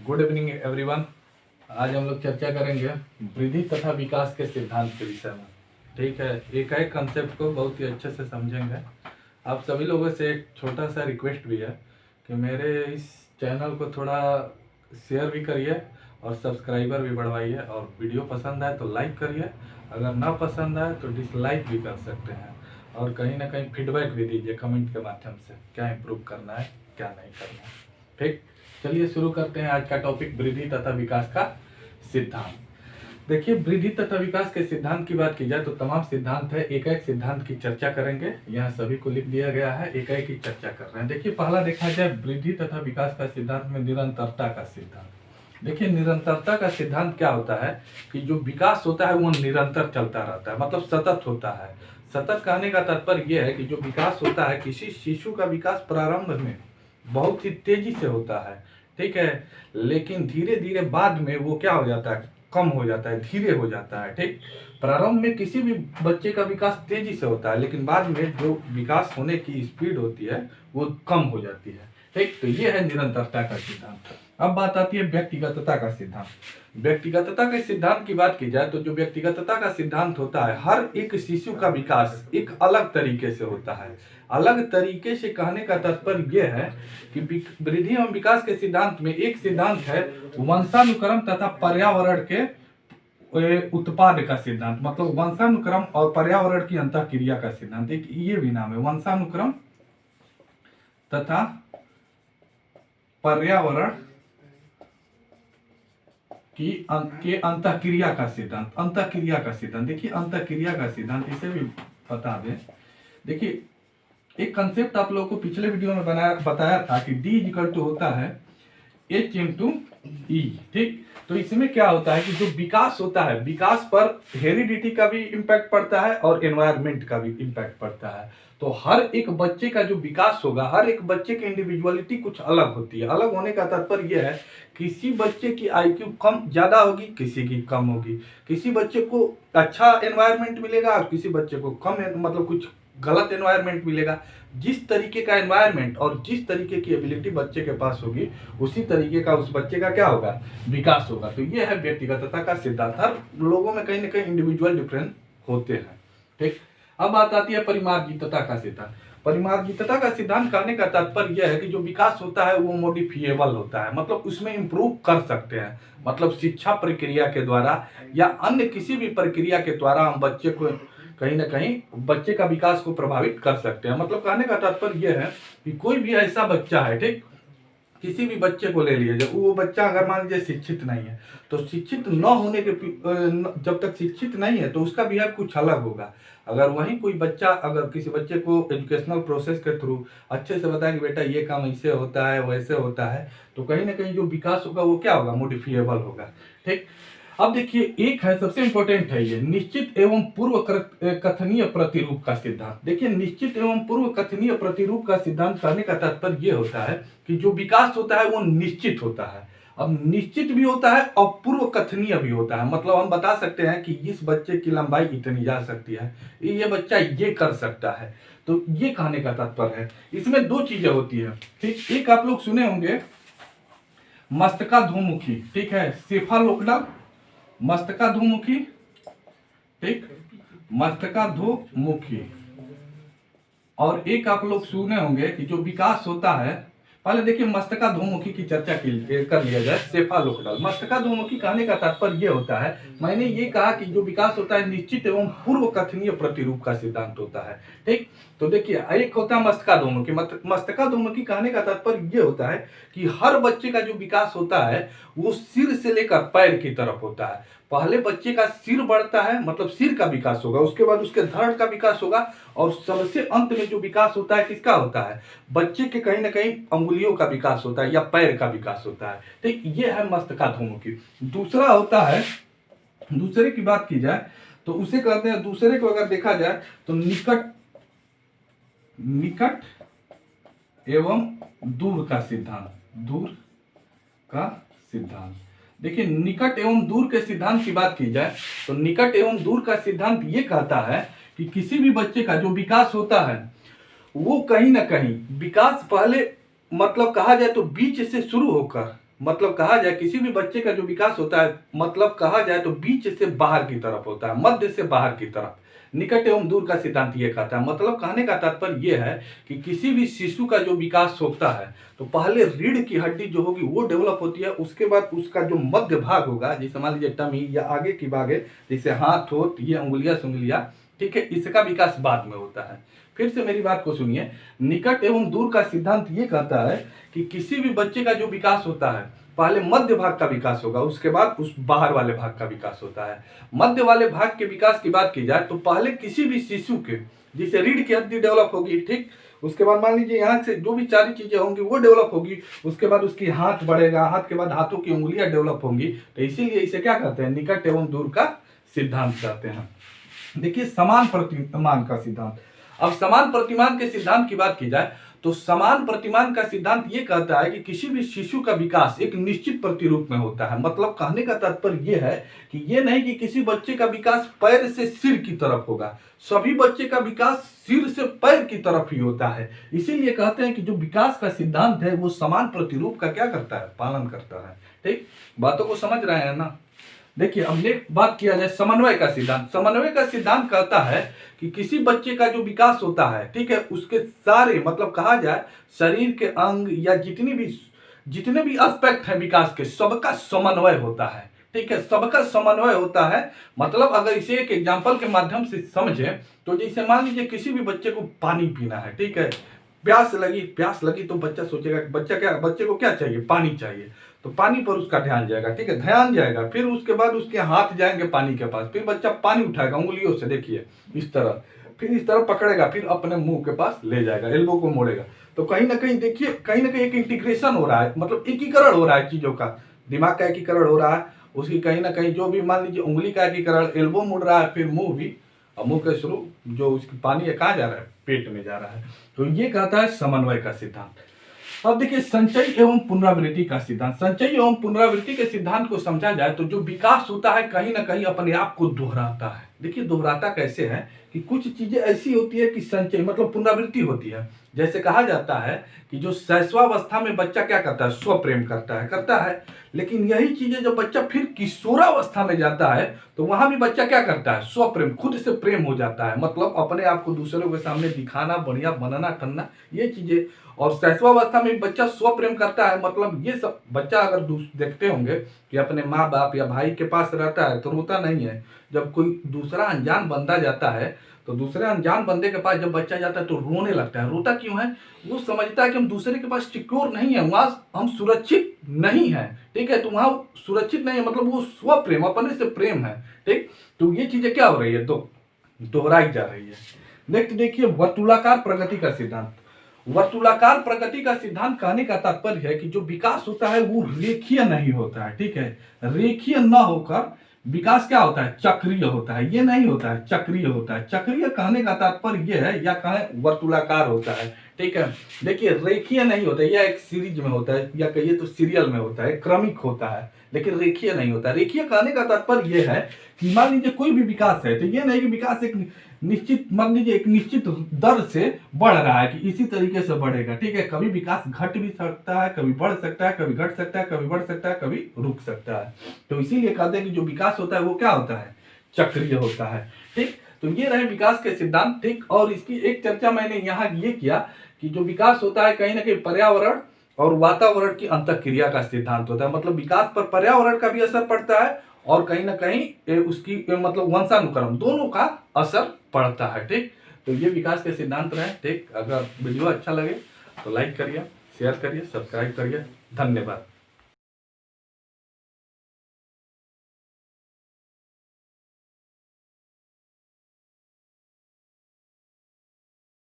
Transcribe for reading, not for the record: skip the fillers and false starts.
Good evening everyone. आज हम लोग चर्चा करेंगे वृद्धि तथा विकास के सिद्धांत के विषय में। ठीक है, एक एक कंसेप्ट को बहुत ही अच्छे से समझेंगे। आप सभी लोगों से एक छोटा सा रिक्वेस्ट भी है कि मेरे इस चैनल को थोड़ा शेयर भी करिए और सब्सक्राइबर भी बढ़वाइए, और वीडियो पसंद आए तो लाइक करिए, अगर ना पसंद आए तो डिसलाइक भी कर सकते हैं, और कहीं ना कहीं फीडबैक भी दीजिए कमेंट के माध्यम से, क्या इम्प्रूव करना है क्या नहीं करना है। ठीक, चलिए शुरू करते हैं आज का टॉपिक, वृद्धि तथा विकास का सिद्धांत। देखिए, वृद्धि तथा विकास के सिद्धांत की बात की जाए तो तमाम सिद्धांत है, एक एक सिद्धांत की चर्चा करेंगे। यहाँ सभी को लिख दिया गया है, एक एक की चर्चा कर रहे हैं। देखिए, पहला देखा जाए वृद्धि तथा विकास का सिद्धांत में निरंतरता का सिद्धांत। देखिए, निरंतरता का सिद्धांत क्या होता है कि जो विकास होता है वो निरंतर चलता रहता है, मतलब सतत होता है। सतत कहने का तात्पर्य यह है कि जो विकास होता है, किसी शिशु का विकास प्रारंभ में बहुत ही तेजी से होता है, ठीक है, लेकिन धीरे धीरे बाद में वो क्या हो जाता है, कम हो जाता है, धीरे हो जाता है। ठीक, प्रारंभ में किसी भी बच्चे का विकास तेजी से होता है, लेकिन बाद में जो विकास होने की स्पीड होती है वो कम हो जाती है। ठीक, तो ये है निरंतरता का सिद्धांत। अब बात आती है व्यक्तिगतता का सिद्धांत। व्यक्तिगतता के सिद्धांत की बात की जाए तो जो व्यक्तिगतता का सिद्धांत होता है, हर एक शिशु का विकास एक अलग तरीके से होता है। अलग तरीके से कहने का तात्पर्य यह है कि वृद्धि एवं विकास के सिद्धांत में एक सिद्धांत है वंशानुक्रम तथा पर्यावरण के उत्पाद का सिद्धांत, मतलब वंशानुक्रम और पर्यावरण की अंतःक्रिया का सिद्धांत। एक ये भी नाम है, वंशानुक्रम तथा पर्यावरण की के अंतःक्रिया का सिद्धांत। अंतःक्रिया का सिद्धांत, देखिए अंतःक्रिया का सिद्धांत इसे भी बता दें। देखिए, एक कंसेप्ट आप लोगों को पिछले वीडियो में बताया था कि D इक्वल टू होता है H इंटू ई। ठीक, तो इसमें क्या होता है कि जो विकास होता है, विकास पर हेरिडिटी का भी इम्पैक्ट पड़ता है और एनवायरमेंट का भी इम्पैक्ट पड़ता है। तो हर एक बच्चे का जो विकास होगा, हर एक बच्चे की इंडिविजुअलिटी कुछ अलग होती है। अलग होने का तात्पर्य यह है, किसी बच्चे की IQ कम ज्यादा होगी, किसी की कम होगी। किसी बच्चे को अच्छा एनवायरमेंट मिलेगा और किसी बच्चे को कम, मतलब कुछ गलत एनवायरमेंट मिलेगा। जिस तरीके का एनवायरमेंट और जिस तरीके की एबिलिटी बच्चे के पास होगी, उसी तरीके का उस बच्चे का क्या होगा, विकास होगा। तो ये है व्यक्तिगतता का सिद्धांत। हर लोगों में कहीं ना कहीं इंडिविजुअल डिफरेंस होते हैं। ठीक, अब बात आती है परिमार्जितता का सिद्धांत। परिमार्जितता का सिद्धांत कहने का तात्पर्य यह है कि जो विकास होता है वो मॉडिफिएबल होता है, मतलब उसमें इंप्रूव कर सकते हैं। मतलब शिक्षा प्रक्रिया के द्वारा या अन्य किसी भी प्रक्रिया के द्वारा हम बच्चे को कहीं ना कहीं बच्चे का विकास को प्रभावित कर सकते हैं। मतलब कहने का तात्पर्य यह है कि कोई भी ऐसा बच्चा है, ठीक, किसी भी बच्चे को ले लीजिए, जब वो बच्चा अगर मान लीजिए शिक्षित नहीं है, तो शिक्षित न होने के जब तक शिक्षित नहीं है तो उसका बिहेव कुछ अलग होगा। अगर वहीं कोई बच्चा, अगर किसी बच्चे को एजुकेशनल प्रोसेस के थ्रू अच्छे से बताए कि बेटा ये काम ऐसे होता है वैसे होता है, तो कहीं ना कहीं जो विकास होगा वो क्या होगा, मॉडिफिएबल होगा। ठीक, अब देखिए, एक है सबसे इंपॉर्टेंट है ये निश्चित एवं पूर्व कथनीय प्रतिरूप का सिद्धांत। देखिए, निश्चित एवं पूर्व कथनीय प्रतिरूप का सिद्धांत कहने का तात्पर्य ये होता है कि जो विकास होता है वो निश्चित होता है। अब निश्चित भी होता है और पूर्व कथनीय भी होता है, मतलब हम बता सकते हैं कि इस बच्चे की लंबाई इतनी जा सकती है, ये बच्चा ये कर सकता है। तो ये कहने का तात्पर्य है। इसमें दो चीजें होती है। ठीक, एक आप लोग सुने होंगे मस्तकाधोमुखी, ठीक है, सेफालोपोडल मस्तकाधोमुखी, ठीक, मस्तकाधोमुखी। और एक आप लोग सुने होंगे कि जो विकास होता है, पहले देखिए मस्तकाधोमुखी की चर्चा कर लिया जाए। सेफालोपोडल मस्तकाधोमुखी कहने का तात्पर्य यह होता है, मैंने ये कहा कि जो विकास होता है निश्चित एवं पूर्व कथनीय प्रतिरूप का सिद्धांत होता है। ठीक, तो देखिए, एक होता है मस्तकाधोमुखी। मस्तकाधोमुखी कहने का तात्पर्य यह होता है कि हर बच्चे का जो विकास होता है वो सिर से लेकर पैर की तरफ होता है। पहले बच्चे का सिर बढ़ता है, मतलब सिर का विकास होगा, उसके बाद उसके धड़ का विकास होगा, और सबसे अंत में जो विकास होता है किसका होता है, बच्चे के कहीं ना कहीं अंगुलियों का विकास होता है या पैर का विकास होता है। ठीक, ये है मस्तकाधोमुखी। दूसरा होता है, दूसरे की बात की जाए तो उसे कहते हैं, दूसरे को अगर देखा जाए तो निकट एवं दूर का सिद्धांत। दूर का सिद्धांत, देखिए, निकट एवं दूर के सिद्धांत की बात की जाए तो निकट एवं दूर का सिद्धांत ये कहता है कि किसी भी बच्चे का जो विकास होता है वो कहीं ना कहीं विकास पहले, मतलब कहा जाए तो बीच से शुरू होकर मतलब कहा जाए किसी भी बच्चे का जो विकास होता है, मतलब कहा जाए तो बीच से बाहर की तरफ होता है, मध्य से बाहर की तरफ। निकट एवं दूर का सिद्धांत ये कहता है, मतलब कहने का तात्पर्य ये है कि किसी भी शिशु का जो विकास होता है तो पहले रीढ़ की हड्डी जो होगी वो डेवलप होती है, उसके बाद उसका जो मध्य भाग होगा, जैसे मान लीजिए टमी या आगे की भागे, जैसे हाथ हो, ये उंगलियां सुंगलियां, ठीक है, इसका विकास बाद में होता है। फिर से मेरी बात को सुनिए, निकट एवं दूर का सिद्धांत ये कहता है कि किसी भी बच्चे का जो विकास होता है पहले मध्य भाग का विकास होगा, उसके बाद उस बाहर वाले भाग का विकास होता है। मध्य वाले भाग के विकास की बात की जाए तो पहले किसी भी शिशु के, जैसे रीढ़ की हड्डी डेवलप होगी, ठीक, उसके बाद मान लीजिए यहाँ से जो भी सारी चीजें होंगी वो डेवलप होगी, उसके बाद उसकी हाथ बढ़ेगा, हाथ के बाद हाथों की उंगलियां डेवलप होंगी, तो इसीलिए इसे क्या कहते हैं, निकट एवं दूर का सिद्धांत कहते हैं। देखिए समान प्रतिमान का सिद्धांत। अब समान प्रतिमान के सिद्धांत की बात की जाए तो समान प्रतिमान का सिद्धांत ये कहता है कि किसी भी शिशु का विकास एक निश्चित प्रतिरूप में होता है। मतलब कहने का तात्पर्य ये है कि ये नहीं कि किसी बच्चे का विकास पैर से सिर की तरफ होगा, सभी बच्चे का विकास सिर से पैर की तरफ ही होता है। इसीलिए कहते हैं कि जो विकास का सिद्धांत है वो समान प्रतिरूप का क्या करता है, पालन करता है। ठीक, बातों को समझ रहे हैं ना। देखिए अब नेक्स्ट बात किया जाए समन्वय का सिद्धांत। समन्वय का सिद्धांत कहता है कि किसी बच्चे का जो विकास होता है, ठीक है, उसके सारे, मतलब कहा जाए शरीर के अंग या जितने भी एस्पेक्ट हैं विकास के, सबका समन्वय होता है। ठीक है, सबका समन्वय होता है। मतलब अगर इसे एक एग्जांपल के माध्यम से समझे तो जैसे मान लीजिए किसी भी बच्चे को पानी पीना है, ठीक है, प्यास लगी तो बच्चा सोचेगा, बच्चे को क्या चाहिए, पानी चाहिए, तो पानी पर उसका ध्यान जाएगा, ठीक है, ध्यान जाएगा, फिर उसके बाद उसके हाथ जाएंगे पानी के पास, फिर बच्चा पानी उठाएगा उंगलियों से, देखिए इस तरह, फिर इस तरह पकड़ेगा, फिर अपने मुंह के पास ले जाएगा, एल्बो को मोड़ेगा। तो कहीं ना कहीं देखिए, कहीं ना कहीं एक इंटीग्रेशन हो रहा है, मतलब एकीकरण हो रहा है चीजों का, दिमाग का एकीकरण हो रहा है, उसकी कहीं ना कहीं जो भी मान लीजिए उंगली का एकीकरण, एल्बो मुड़ रहा है, फिर मुंह भी, और मुंह के थ्रू जो उसकी पानी है कहाँ जा रहा है, पेट में जा रहा है। तो ये कहता है समन्वय का सिद्धांत। अब देखिए संचय एवं पुनरावृत्ति का सिद्धांत। संचय एवं पुनरावृत्ति के सिद्धांत को समझा जाए तो जो विकास होता है कहीं ना कहीं अपने आप को दोहराता है। देखिए दोहराता कैसे है कि कुछ चीजें ऐसी होती है कि संचय मतलब पुनरावृत्ति होती है। जैसे कहा जाता है कि जो शैशवावस्था में बच्चा क्या करता है, स्वप्रेम करता है, लेकिन यही चीजें जब बच्चा फिर किशोरावस्था में जाता है तो वहां भी बच्चा क्या करता है, स्वप्रेम, खुद से प्रेम हो जाता है, मतलब अपने आप को दूसरों के सामने दिखाना, बढ़िया बनना ठनना, ये चीजें। और शैशवावस्था में बच्चा स्वप्रेम करता है, मतलब ये सब बच्चा अगर देखते होंगे कि अपने माँ बाप या भाई के पास रहता है तो रोता नहीं है। जब कोई दूसरा अनजान बंदा जाता है तो दूसरे अनजान बंदे के पास जब बच्चा जाता है तो रोने लगता है। रोता क्यों है, वो समझता है कि हम दूसरे के पास सिक्योर नहीं है, वहां हम सुरक्षित नहीं है, ठीक है, तो वहां सुरक्षित नहीं है, मतलब वो स्वप्रेम, अपने से प्रेम है। ठीक, तो ये चीजें क्या हो रही है, तो दोहराई जा रही है। नेक्स्ट देखिए वर्तुलाकार प्रगति का सिद्धांत। वर्तुलाकार प्रगति का सिद्धांत कहने का तात्पर्य है कि जो विकास होता है वो रेखीय नहीं होता है। ठीक है, रेखीय न होकर विकास क्या होता है, चक्रीय होता है। ये नहीं होता है, चक्रीय होता है। चक्रीय कहने का तात्पर्य ये है, या कहें वर्तुलाकार होता है। ठीक है, देखिए रेखीय नहीं होता है, या एक सीरीज में होता है, या कहिए तो सीरियल में होता है, क्रमिक होता है, लेकिन रेखीय नहीं होता। रेखीय कहने का तात्पर्य यह है कि मान लीजिए कोई भी विकास है तो ये नहीं कि विकास एक निश्चित, मान लीजिए एक निश्चित दर से बढ़ रहा है कि इसी तरीके से बढ़ेगा। ठीक है, कभी विकास घट भी सकता है, कभी बढ़ सकता है, कभी घट सकता है, कभी बढ़ सकता है, कभी रुक सकता है। तो इसीलिए कहते हैं कि जो विकास होता है वो क्या होता है, चक्रीय होता है। ठीक, तो ये रहे विकास के सिद्धांत। ठीक, और इसकी एक चर्चा मैंने यहाँ ये किया कि जो विकास होता है कहीं ना कहीं पर्यावरण और वातावरण की अंतःक्रिया का सिद्धांत होता है। मतलब विकास पर पर्यावरण का भी असर पड़ता है और कहीं ना कहीं उसकी मतलब वंशानुक्रम, दोनों का असर पड़ता है। ठीक, तो ये विकास के सिद्धांत रहे। ठीक, अगर वीडियो अच्छा लगे तो लाइक करिए, शेयर करिए, सब्सक्राइब करिए। धन्यवाद।